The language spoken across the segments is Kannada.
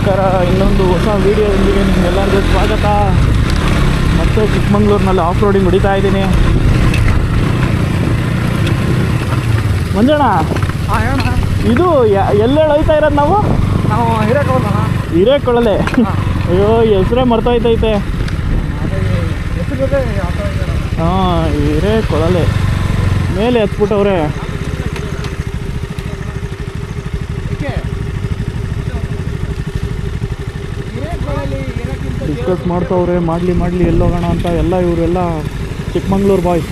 ನಮಸ್ಕಾರ. ಇನ್ನೊಂದು ಹೊಸ ವೀಡಿಯೋದೊಂದಿಗೆ ನಿಮ್ಗೆಲ್ಲರಿಗೂ ಸ್ವಾಗತ. ಮತ್ತೆ ಚಿಕ್ಕಮಂಗ್ಳೂರಿನಲ್ಲಿ ಆಫ್ ರೋಡಿಂಗ್ ಹೊಡಿತಾ ಇದ್ದೀನಿ. ಮಂಜಣ್ಣ, ಇದು ಎಲ್ಲೆಲ್ಲಿ ಹೋಯ್ತಾ ಇರೋದು ನಾವು ಹಿರೇಕೊಳಲೆ. ಅಯ್ಯೋ, ಹೆಸರೇ ಮರ್ತೋಯ್ತೈತೆ. ಹಾಂ, ಹಿರೇಕೊಳಲೆ ಮೇಲೆ ಹತ್ಬಿಟ್ಟವ್ರೆ. ಡಿಸ್ಕಸ್ ಮಾಡ್ತವ್ರೆ, ಮಾಡಲಿ ಎಲ್ಲೋಗೋಣ ಅಂತ. ಎಲ್ಲ ಇವರೆಲ್ಲ Chikmagalur boys.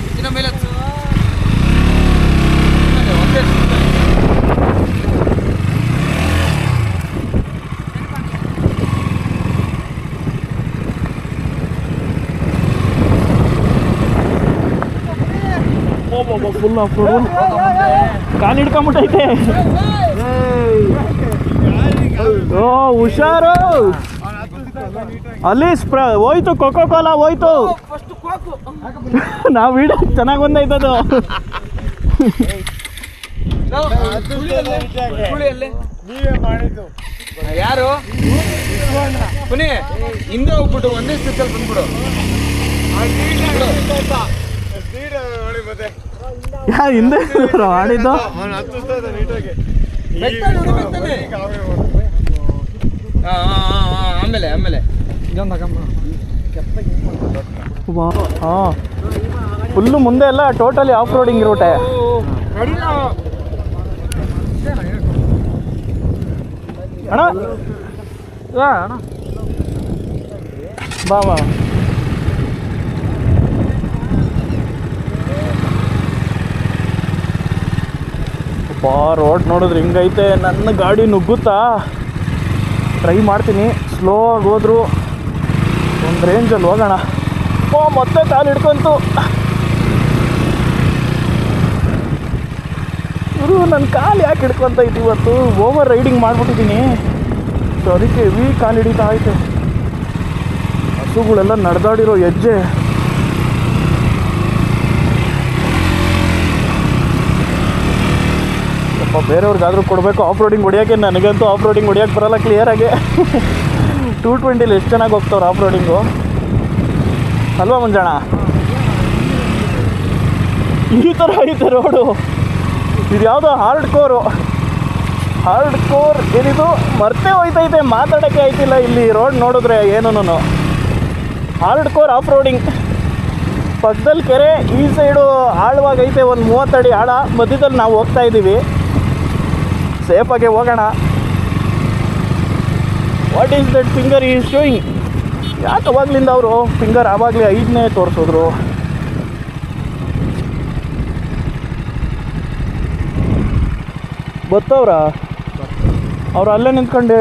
Full off road, ಕಾಲು ಹಿಡ್ಕೊಂಬಿಟ್ಟೈತೆ. ಓ ಹುಷಾರು, ಅಲ್ಲಿ ಹೋಯ್ತು, ಕೊಕೋ ಕೋಲಾ ಹೋಯ್ತು. ನಾವು ವಿಡಿಯೋ ಚೆನ್ನಾಗಿ ಬಂದೈತದು. ಯಾರು ಪುನಿ ಹಿಂದೆ ಹೋಗ್ಬಿಟ್ಟು ಒಂದೇ ಸ್ಟೆಚಲ್ಲಿ ಬಂದ್ಬಿಡು. ಯಾ ಹಿಂದೆ ಆಡಿದ್ದು ಆಮೇಲೆ ಹಾಂ, ಫುಲ್ಲು ಮುಂದೆ ಎಲ್ಲ ಟೋಟಲಿ ಆಫ್ ರೋಡಿಂಗ್ ರೂಟೆ. ಅಣ್ಣ ಬಾ ರೋಡ್ ನೋಡಿದ್ರೆ ಹಿಂಗೈತೆ. ನನ್ನ ಗಾಡಿ ನುಗ್ಗುತ್ತಾ? ಟ್ರೈ ಮಾಡ್ತೀನಿ, ಸ್ಲೋ ಆಗಿ ಹೋದ್ರು ಒಂದು ರೇಂಜಲ್ಲಿ ಹೋಗೋಣ. ಮತ್ತೆ ಕಾಲು ಹಿಡ್ಕೊಂತು. ಇವರು ನನ್ನ ಕಾಲು ಯಾಕೆ ಹಿಡ್ಕೊತೈತಿ ಇವತ್ತು? ಓವರ್ ರೈಡಿಂಗ್ ಮಾಡಿಬಿಟ್ಟಿದ್ದೀನಿ, ಸೊ ಅದಕ್ಕೆ ಹೆವಿ ಕಾಲು ಹಿಡಿತಾ ಐತೆ. ಹಸುಗಳೆಲ್ಲ ನಡೆದಾಡಿರೋ ಹೆಜ್ಜೆ. ಸ್ವಲ್ಪ ಬೇರೆಯವ್ರಿಗಾದ್ರೂ ಕೊಡಬೇಕು ಆಫ್ ರೋಡಿಂಗ್ ಹೊಡಿಯೋಕ್ಕೆ. ನನಗಂತೂ ಆಫ್ ರೋಡಿಂಗ್ ಹೊಡಿಯೋಕ್ಕೆ ಬರೋಲ್ಲ ಕ್ಲಿಯರಾಗಿ. 220 ಎಷ್ಟು ಚೆನ್ನಾಗಿ ಹೋಗ್ತವ್ರು ಆಫ್ ರೋಡಿಂಗು ಅಲ್ವಾ ಮಂಜಣ್ಣ? ಈ ಥರ ಐತೆ ರೋಡು. ಇದು ಯಾವುದೋ ಹಾರ್ಡ್ ಕೋರ್ ಏನಿದು ಮರ್ತೇ ಹೋಯ್ತೈತೆ, ಮಾತಾಡೋಕ್ಕೆ ಆಯ್ತಿಲ್ಲ ಇಲ್ಲಿ ರೋಡ್ ನೋಡಿದ್ರೆ. ಏನೂ ಹಾರ್ಡ್ ಕೋರ್ ಆಫ್ ರೋಡಿಂಗ್. ಪಕ್ಕದಲ್ಲಿ ಕೆರೆ, ಈ ಸೈಡು ಆಳವಾಗೈತೆ, ಒಂದು 30 ಅಡಿ ಆಳ. ಮಧ್ಯದಲ್ಲಿ ನಾವು ಹೋಗ್ತಾ ಇದ್ದೀವಿ, ಸೇಫಾಗೆ ಹೋಗೋಣ. What is that finger is showing? ಯಾಕೆ ಅವಾಗಲಿಂದ ಅವರು ಫಿಂಗರ್ ಆವಾಗಲೇ 5ನೇ ತೋರಿಸಿದ್ರು? ಗೊತ್ತವ್ರ ಅವ್ರು ಅಲ್ಲೇ ನಿಂತ್ಕೊಂಡು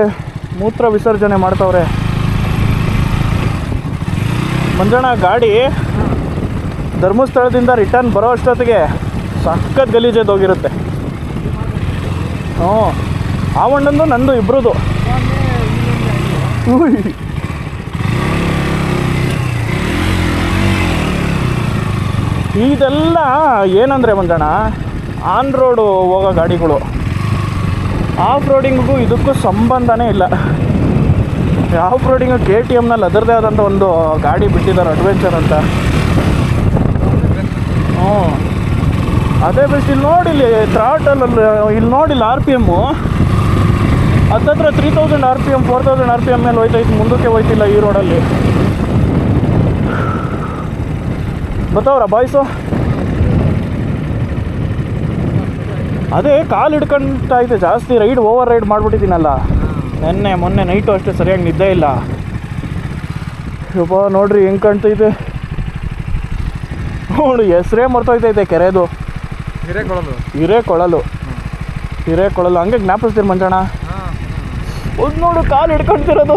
ಮೂತ್ರ ವಿಸರ್ಜನೆ ಮಾಡ್ತವ್ರೆ. ಮಂಜಣ್ಣ, ಗಾಡಿ ಧರ್ಮಸ್ಥಳದಿಂದ ರಿಟರ್ನ್ ಬರೋ ಅಷ್ಟೊತ್ತಿಗೆ ಸಖತ್ ಗಲೀಜೆದೋಗಿರುತ್ತೆ. ಹ್ಞೂ, ಆ ಒಂದೊಂದು ನಂದು ಇಬ್ಬರದು. ಇದೆಲ್ಲ ಏನಂದರೆ ಮಂಜಣ್ಣ, ಆನ್ ರೋಡು ಹೋಗೋ ಗಾಡಿಗಳು. ಆಫ್ ರೋಡಿಂಗಿಗೂ ಇದಕ್ಕೂ ಸಂಬಂಧನೇ ಇಲ್ಲ. ಆಫ್ ರೋಡಿಂಗು KTMನಲ್ಲಿ ಅದರದೇ ಆದಂಥ ಒಂದು ಗಾಡಿ ಬಿಟ್ಟಿದ್ದಾರೆ, ಅಡ್ವೆಂಚರ್ ಅಂತ. ಹ್ಞೂ, ಅದೇ ಬೆಸ್ಟ್. ಇಲ್ಲಿ ನೋಡಿ, ಇಲ್ಲಿ ಥ್ರಾಟಲಲ್ಲಿ ಇಲ್ಲಿ ನೋಡಿಲ್ಲ RPM ಹತ್ತತ್ರ 3000 RPM 4000 RPM ಮೇಲೆ ಹೋಯ್ತೈತೆ, ಮುಂದಕ್ಕೆ ಹೋಯ್ತಿಲ್ಲ ಈ ರೋಡಲ್ಲಿ. ಗೊತ್ತವ್ರ ಬಾಯ್ಸು? ಅದೇ ಕಾಲು ಹಿಡ್ಕೊಂತ ಐತೆ ಜಾಸ್ತಿ. ಓವರ್ ರೈಡ್ ಮಾಡಿಬಿಟ್ಟಿದ್ದೀನಲ್ಲ ಮೊನ್ನೆ ನೈಟು ಅಷ್ಟೇ ಸರಿಯಾಗಿ ನಿದ್ದೆ ಇಲ್ಲ. ಯಪ್ಪ ನೋಡ್ರಿ ಹೆಂಗೆ ಕಾಣ್ತೈತೆ ನೋಡಿ, ಹೆಸರೇ ಮರ್ತೋಯ್ತೈತೆ ಕೆರೆದು. ಹಿರೇಕೊಳಲು ಹಂಗೆ ಜ್ಞಾಪಿಸ್ತೀರಿ ಮಂಜಣ್ಣ. ಒಂದು ನೋಡು, ಕಾಲು ಹಿಡ್ಕೊಳ್ತಿರೋದು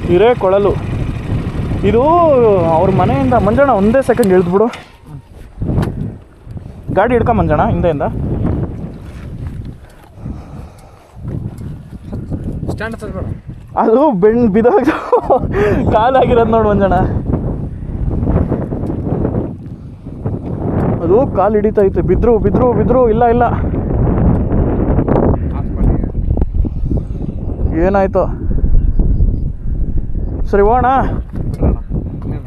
ಹಿರೇಕೊಳಲು. ಇದು ಅವ್ರ ಮನೆಯಿಂದ. ಮಂಜಣ್ಣ ಒಂದೇ ಸೆಕೆಂಡ್ ಇಳಿದ್ಬಿಡು, ಗಾಡಿ ಹಿಡ್ಕೊ ಮಂಜಣ್ಣ ಹಿಂದೆಯಿಂದ. ಅದು ಬಿದ್ದೋಗ ಕಾಲಾಗಿರೋದು ನೋಡು ಮಂಜಣ್ಣ. ಅದು ಕಾಲು ಹಿಡಿತೈತೆ. ಬಿದ್ರು ಇಲ್ಲ ಏನಾಯ್ತು? ಸರಿ ಹೋಗೋಣ.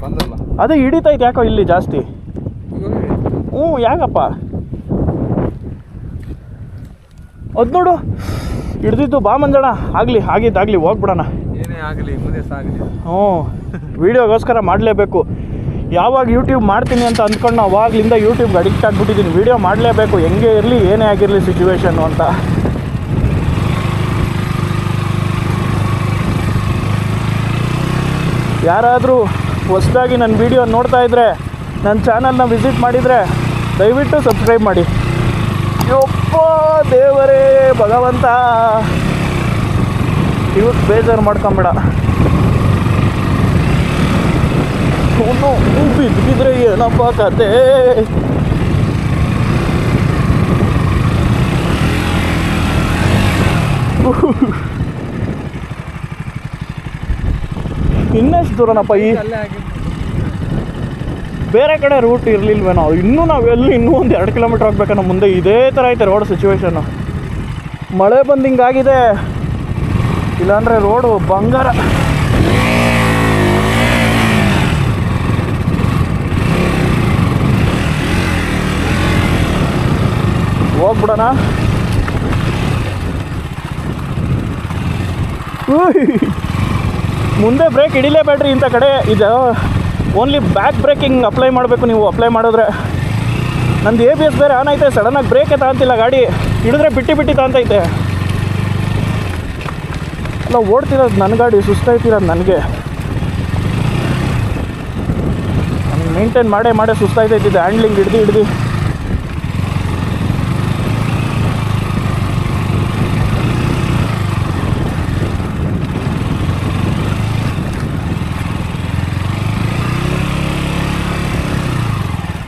ಬಂದಲ್ಲ ಅದೇ ಹಿಡಿತೈತೆ ಯಾಕೋ ಇಲ್ಲಿ ಜಾಸ್ತಿ. ಹ್ಞೂ ಯಾಕಪ್ಪ ಅದು ನೋಡು ಹಿಡ್ದಿದ್ದು. ಬಾ ಮಂಜಣ್ಣ, ಆಗಲಿ ಆಗಿದ್ದಾಗಲಿ ಹೋಗ್ಬಿಡೋಣ. ಏನೇ ಆಗಲಿ ಮುಂದೆ ಸಾಗಲಿ. ಹ್ಞೂ ವೀಡಿಯೋಗೋಸ್ಕರ ಮಾಡಲೇಬೇಕು. ಯಾವಾಗ ಯೂಟ್ಯೂಬ್ ಮಾಡ್ತೀನಿ ಅಂತ ಅಂದ್ಕೊಂಡು ಅವಾಗಲಿಂದ ಯೂಟ್ಯೂಬ್ಗೆ ಅಡಿಕ್ಟ್ ಆಗಿಬಿಟ್ಟಿದ್ದೀನಿ. ವೀಡಿಯೋ ಮಾಡಲೇಬೇಕು, ಹೆಂಗೆ ಇರಲಿ ಏನೇ ಆಗಿರಲಿ ಸಿಚುವೇಶನ್ನು ಅಂತ. ಯಾರಾದರೂ ಹೊಸದಾಗಿ ನನ್ನ ವೀಡಿಯೋ ನೋಡ್ತಾ ಇದ್ದರೆ, ನನ್ನ ಚಾನಲ್ನ ವಿಸಿಟ್ ಮಾಡಿದರೆ ದಯವಿಟ್ಟು ಸಬ್ಸ್ಕ್ರೈಬ್ ಮಾಡಿ. ಯಪ್ಪ ದೇವರೇ ಭಗವಂತ, ಇವತ್ತು ಬೇಜಾರು ಮಾಡ್ಕೊಂಬೇಡ. ಅವನು ಬಿದ್ದಿದ್ರೆ ಏನಪ್ಪ ಕತೆ. ಇನ್ನೆಷ್ಟು ದೂರನಪ್ಪ? ಈ ಬೇರೆ ಕಡೆ ರೂಟ್ ಇರಲಿಲ್ವೇನೋ? ಇನ್ನೂ ನಾವೆಲ್ಲಿ ಇನ್ನೂ ಒಂದು 2 ಕಿಲೋಮೀಟ್ರ್ ಹೋಗ್ಬೇಕನ್ನೋ ಮುಂದೆ. ಇದೇ ಥರ ಐತೆ ರೋಡ್ ಸಿಚುವೇಶನ್ನು. ಮಳೆ ಬಂದು ಹಿಂಗಾಗಿದೆ, ಇಲ್ಲಾಂದರೆ ರೋಡು ಬಂಗಾರ. ಹೋಗ್ಬಿಡೋಣ. ಮುಂದೆ ಬ್ರೇಕ್ ಹಿಡಿಲೇಬೇಡ್ರಿ ಇಂಥ ಕಡೆ. ಇದು ಓನ್ಲಿ ಬ್ಯಾಕ್ ಬ್ರೇಕಿಂಗ್ ಅಪ್ಲೈ ಮಾಡಬೇಕು ನೀವು. ಅಪ್ಲೈ ಮಾಡಿದ್ರೆ ನಂದು ABS ಬೇರೆ ಆನ್ ಐತೆ. ಸಡನ್ನಾಗಿ ಬ್ರೇಕೇ ತಗೊಂತಿಲ್ಲ ಗಾಡಿ. ಹಿಡಿದ್ರೆ ಬಿಟ್ಟು ತಗೊಂತೈತೆ. ಅಲ್ಲ ಓಡ್ತಿರೋದು ನನ್ನ ಗಾಡಿ, ಸುಸ್ತಾಯ್ತಿರೋದು ನನಗೆ ಮೇಂಟೈನ್ ಮಾಡೇ ಸುಸ್ತಾಯ್ತೈತಿದೆ ಹ್ಯಾಂಡ್ಲಿಂಗ್ ಹಿಡ್ದು.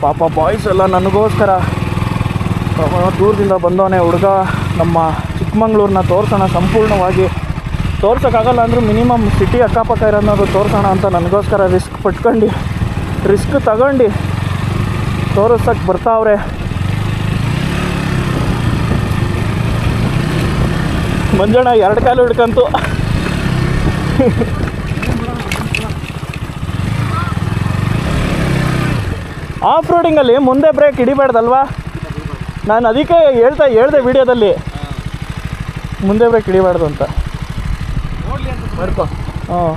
ಪಾಪ ಬಾಯ್ಸ್ ಎಲ್ಲ ನನಗೋಸ್ಕರ ದೂರದಿಂದ ಬಂದವನೇ ಹುಡುಗ. ನಮ್ಮ ಚಿಕ್ಕಮಂಗ್ಳೂರನ್ನ ತೋರಿಸೋಣ ಸಂಪೂರ್ಣವಾಗಿ. ತೋರ್ಸೋಕ್ಕಾಗಲ್ಲ ಅಂದರೂ ಮಿನಿಮಮ್ ಸಿಟಿ ಅಕ್ಕಪಕ್ಕ ಇರೋದು ತೋರಿಸೋಣ ಅಂತ ನನಗೋಸ್ಕರ ರಿಸ್ಕ್ ತಗೊಂಡು ತೋರಿಸೋಕ್ಕೆ ಬರ್ತಾವ್ರೆ. ಮಂಜಣ್ಣ 2 ಕಾಲು ಹಿಡ್ಕಂತು. ಆಫ್ ರೋಡಿಂಗಲ್ಲಿ ಮುಂದೆ ಬ್ರೇಕ್ ಹಿಡಿಬಾರ್ದಲ್ವಾ? ನಾನು ಅದಕ್ಕೆ ಹೇಳ್ದೆ ವಿಡಿಯೋದಲ್ಲಿ ಮುಂದೆ ಬ್ರೇಕ್ ಹಿಡಿಬಾರ್ದು ಅಂತ. ಹಾಂ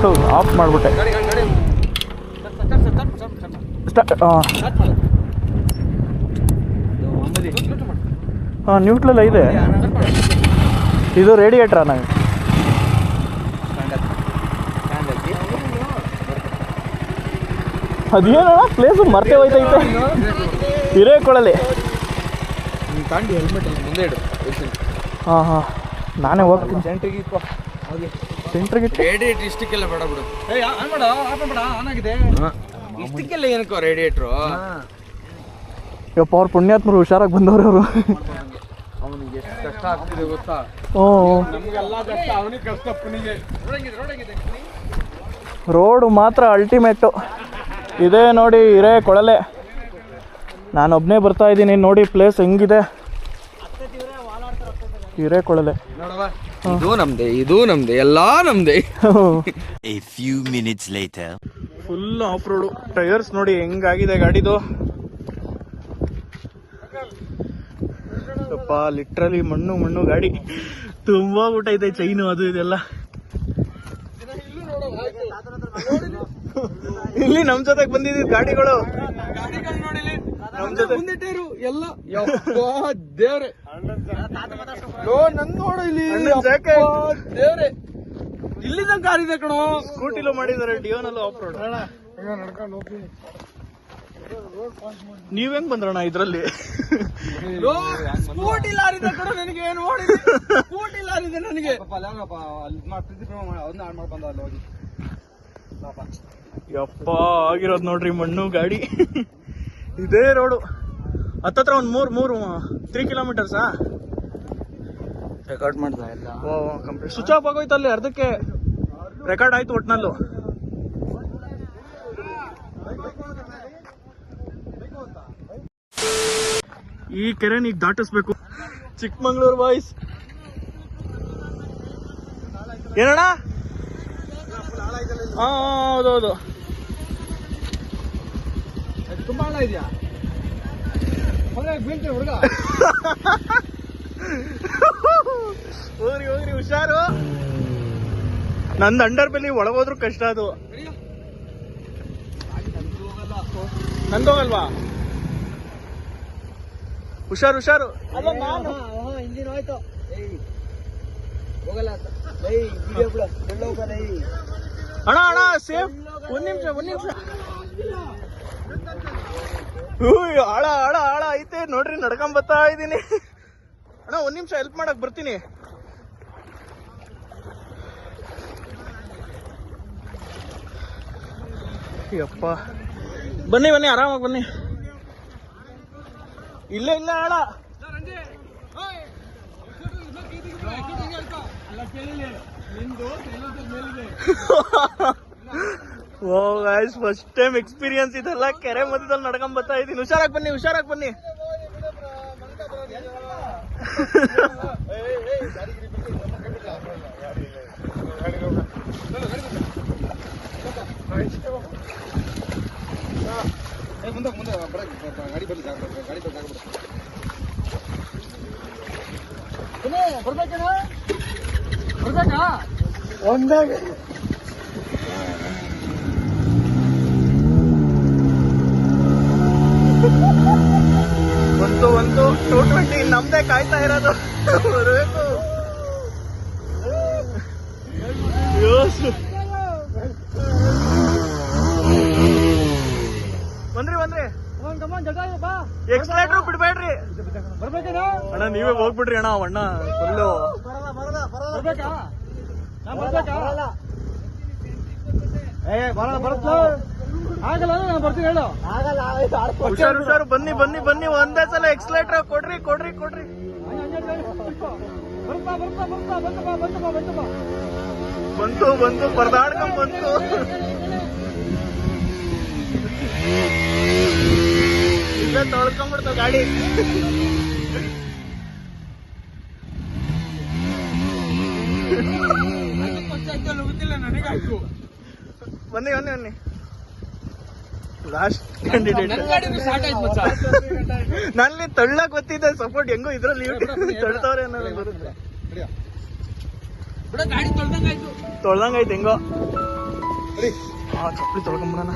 ಹೌದು, ಆಫ್ ಮಾಡಿಬಿಟ್ಟೆ. ಹಾಂ ನ್ಯೂಟ್ರಲ್ ಇದೆ. ಇದು ರೇಡಿಯೇಟ್ರಾ? ನನಗೆ ಅದೇನಣ್ಣ ಪ್ಲೇಸು ಮರ್ತೇ ಹೋಯ್ತೈತೆ. ಹಿರೇಕೊಳಲಿ. ಹಾಂ ನಾನೇ ಹೋಗ್ತೀನಿ ಸೆಂಟ್ರಿಗೆ. ರೇಡಿಯೇಟ್ರ್ ಇಷ್ಟಕ್ಕೆಲ್ಲ ಬೇಡ ಬಿಡು. ಇಷ್ಟಕ್ಕೆಲ್ಲ ಏನಕ್ಕೋ ರೇಡಿಯೇಟ್ರು? ಯಪ್ಪ ಅವ್ರು ಪುಣ್ಯಾತ್ಮರು, ಹುಷಾರಾಗಿ ಬಂದವ್ರು ಅವರು. ಅವನಿಗೆ ಎಷ್ಟು ಕಷ್ಟ ಆಗ್ತಿದೆ ಗೊತ್ತಾ? ನಮಗೆಲ್ಲ ಕಷ್ಟ, ಅವನಿಗೆ ಕಷ್ಟ. ಪುನಿಗೆ ರೋಡು ಮಾತ್ರ ಅಲ್ಟಿಮೇಟು. ಇದೇ ನೋಡಿ ಹಿರೇಕೊಳಲೆ. ನಾನೊಬ್ಬನೇ ಬರ್ತಾ ಇದ್ದೀನಿ ನೋಡಿ ಪ್ಲೇಸ್ ಹೆಂಗಿದೆ. ಹಿರೇಕೊಳಲೆ ಇದು ನಮ್ದೆ ಎಲ್ಲ ನಮ್ದೆ. A few minutes later. Full of road. Tyres ನೋಡಿ ಹೆಂಗಾಗಿದೆ ಗಾಡಿದು. ಸ್ವಲ್ಪ ಲಿಟ್ರಲಿ ಮಣ್ಣು ಗಾಡಿ ತುಂಬಾ ಬಿಟ್ಟೈತೆ. ಚೈನು ಅದು ಇದೆಲ್ಲ. ಇಲ್ಲಿ ನಮ್ ಜೊತೆಗೆ ಬಂದಿದ್ದ ಗಾಡಿಗಳು ನಮ್ ಜೊತೆ ಎಲ್ಲ ದೇವ್ರೆ. ನನ್ ನೋಡು ಇಲ್ಲಿ ದೇವ್ರೆ. ಇಲ್ಲಿಂದ ಕಾರಿದೆ ಕಣೋ. ಸ್ಕೂಟಿಲೂ ಮಾಡಿದ್ದಾರೆ, ಡಿಯೋನಲ್ಲೂ ಆಫ್ ರೋಡ್. ನೀವ್ ಹೆಂಗ್ ಬಂದ್ರಣ್ಣ ಇದ್ರಲ್ಲಿ? ಸ್ಕೂಟಿ ಲಾರಿದೆ ಕಣೋ ನನಗೆ. ನೋಡಿ ಸ್ಕೂಟಿ ಲಾರಿದೆ ನನಗೆ. ಯಪ್ಪ ಆಗಿರೋದು ನೋಡ್ರಿ ಮಣ್ಣು ಗಾಡಿ. ಇದೇ ರೋಡು ಹತ್ತತ್ರ ಒಂದು 3 ಕಿಲೋಮೀಟರ್ಸಾ ರೆಕಾರ್ಡ್ ಮಾಡ್ತಾ ಇಲ್ಲ. ಕಂಪ್ಲೀಟ್ ಸ್ವಿಚ್ ಆಫ್ ಆಗೋಯ್ತು ಅಲ್ಲಿ. ಅರ್ಧಕ್ಕೆ ರೆಕಾರ್ಡ್ ಆಯ್ತು ಒಟ್ನಲ್ಲೂ. ಈ ಕೆರೆನ ಈಗ ದಾಟಿಸ್ಬೇಕು. ಚಿಕ್ಕಮಂಗ್ಳೂರು ಬಾಯ್ಸ್ ಏನಣ್ಣ? ಹಾ ಹೌದೌದು. ತುಂಬಾ ಹಣ ಇದೆಯಾ? ಬೀಳ್ತೀವಿ ಹುಡುಗ. ಹೋಗ್ರಿ ಹೋಗ್ರಿ, ಹುಷಾರು. ನಂದು ಅಂಡರ್ ಬೆಲ್ಲಿ ಒಳಗೋದ್ರು ಕಷ್ಟ ಅದು. ನಂದೋಗಲ್ವಾ? ಹುಷಾರು ಹುಷಾರು. ಇಂಜಿನ್ ಹೋಯ್ತು. ಹೋಗಲ್ಲ ಅಣ್ಣ ಅಣ್ಣ ಸೇಫ್. ಒಂದ್ ನಿಮಿಷ. ಆಳ ಆಳ ಆಳ ಐತೆ ನೋಡ್ರಿ, ನಡ್ಕೊಂಡ್ ಬರ್ತಾ ಇದೀನಿ. ಅಣ್ಣ ಒಂದ್ ನಿಮಿಷ ಹೆಲ್ಪ್ ಮಾಡಕ್ ಬರ್ತೀನಿ. ಯಪ್ಪ, ಬನ್ನಿ ಆರಾಮಾಗಿ ಬನ್ನಿ. ಇಲ್ಲ ಆಳ. ಓ ಗೈಸ್, ಫಸ್ಟ್ ಟೈಮ್ ಎಕ್ಸ್ಪೀರಿಯನ್ಸ್ ಇದೆಲ್ಲ. ಕೆರೆ ಮಧ್ಯದಲ್ಲಿ ನಡ್ಕೊಂಡ್ ಬರ್ತಾ ಇದೀನಿ. ಹುಷಾರಾಗಿ ಬನ್ನಿ. ಮುಂದೆ ಗಾಡಿ ಬರ್ಬೇಕಾ? ಒಂದಾಗ ಒಂದು 220 ನಮ್ದೇ ಕಾಯ್ತಾ ಇರೋದು. ಬರಬೇಕು. ಬಂದ್ರಿ. ಎಕ್ಸ್ಲೇಟರ್ ಬಿಡ್ಬೇಡ್ರಿ. ಅಣ್ಣ ನೀವೇ ಹೋಗ್ಬಿಡ್ರಿ ಅಣ್ಣ. ಅಣ್ಣ ಫುಲ್ಲು ಹುಷಾರು. ಬನ್ನಿ. ಒಂದೇ ಸಲ ಎಕ್ಸ್ಲೇಟರ್ ಕೊಡ್ರಿ. ಬಂತು ಪರದಾಡ್ಕೊಂಡ್ ಬಂತು. ಇಲ್ಲೇ ತೊಳ್ಕೊಂಡ್ಬಿಡ್ತು ಗಾಡಿ. ಬನ್ನಿ. Last candidate. ನಲ್ಲಿ ತಳ್ಳಕ್ ಗೊತ್ತಿದ್ದೆ, ಸಪೋರ್ಟ್ ಹೆಂಗೋ ಇದ್ರಲ್ಲಿ ತಳ್ತವ್ರೆ ಅನ್ನೋದು ಬರುತ್ತೆ. ತೊಳ್ದಂಗಾಯ್ತು ಹೆಂಗೋ. ಚಪ್ಪಲಿ ತೊಳ್ಕೊಂಬಿಡೋಣ.